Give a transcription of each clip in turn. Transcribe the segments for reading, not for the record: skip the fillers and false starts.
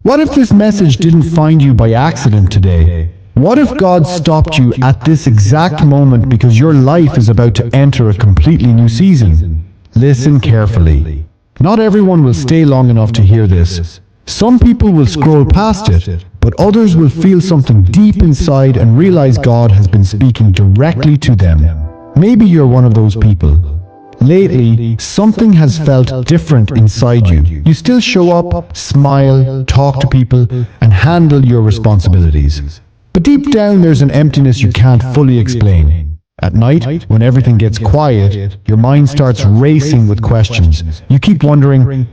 What if this message didn't find you by accident today? What if God stopped you at this exact moment because your life is about to enter a completely new season? Listen carefully. Not everyone will stay long enough to hear this. Some people will scroll past it, but others will feel something deep inside and realize God has been speaking directly to them. Maybe you're one of those people. Lately, something has felt different inside you. You still show up, smile, talk to people, and handle your responsibilities. But deep down there's an emptiness you can't fully explain. At night, when everything gets quiet, your mind starts racing with questions. You keep wondering,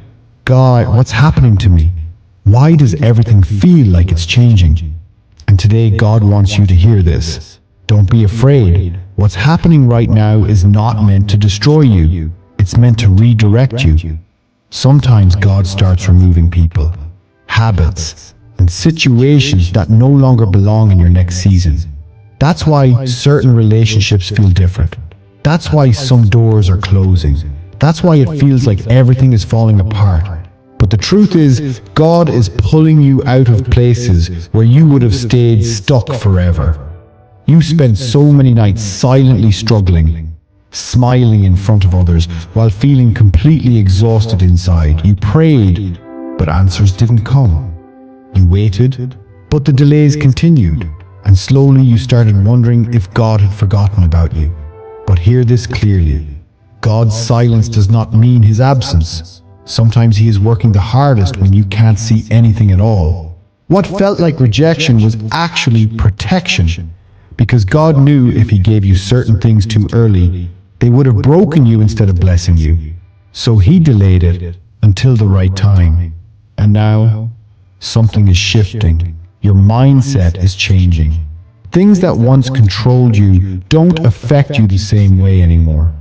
God, what's happening to me? Why does everything feel like it's changing? And today God wants you to hear this. Don't be afraid. What's happening right now is not meant to destroy you. It's meant to redirect you. Sometimes God starts removing people, habits, and situations that no longer belong in your next season. That's why certain relationships feel different. That's why some doors are closing. That's why it feels like everything is falling apart. But the truth is, God is pulling you out of places where you would have stayed stuck forever. You spent so many nights silently struggling, smiling in front of others, while feeling completely exhausted inside. You prayed, but answers didn't come. You waited, but the delays continued, and slowly you started wondering if God had forgotten about you. But hear this clearly. God's silence does not mean His absence. Sometimes He is working the hardest when you can't see anything at all. What felt like rejection was actually protection. Because God knew if He gave you certain things too early, they would have broken you instead of blessing you. So He delayed it until the right time. And now, something is shifting. Your mindset is changing. Things that once controlled you don't affect you the same way anymore.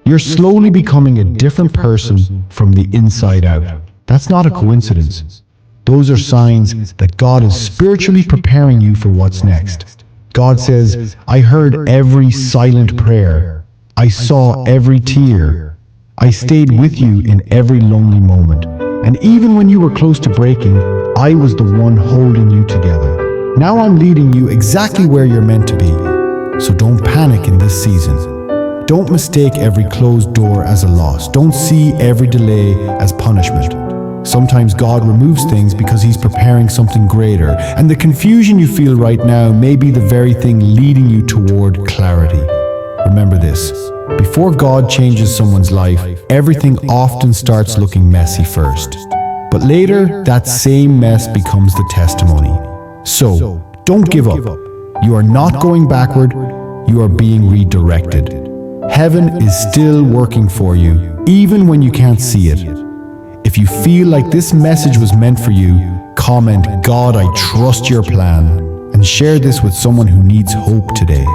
You're slowly becoming a different person from the inside out. That's not a coincidence. Those are signs that God is spiritually preparing you for what's next. God says, I heard every silent prayer. I saw every tear. I stayed with you in every lonely moment. And even when you were close to breaking, I was the one holding you together. Now I'm leading you exactly where you're meant to be. So don't panic in this season. Don't mistake every closed door as a loss. Don't see every delay as punishment. Sometimes God removes things because He's preparing something greater, and the confusion you feel right now may be the very thing leading you toward clarity. Remember this, before God changes someone's life, everything often starts looking messy first. But later, that same mess becomes the testimony. So, don't give up. You are not going backward, you are being redirected. Heaven is still working for you, even when you can't see it. If you feel like this message was meant for you, comment, God, I trust your plan, and share this with someone who needs hope today.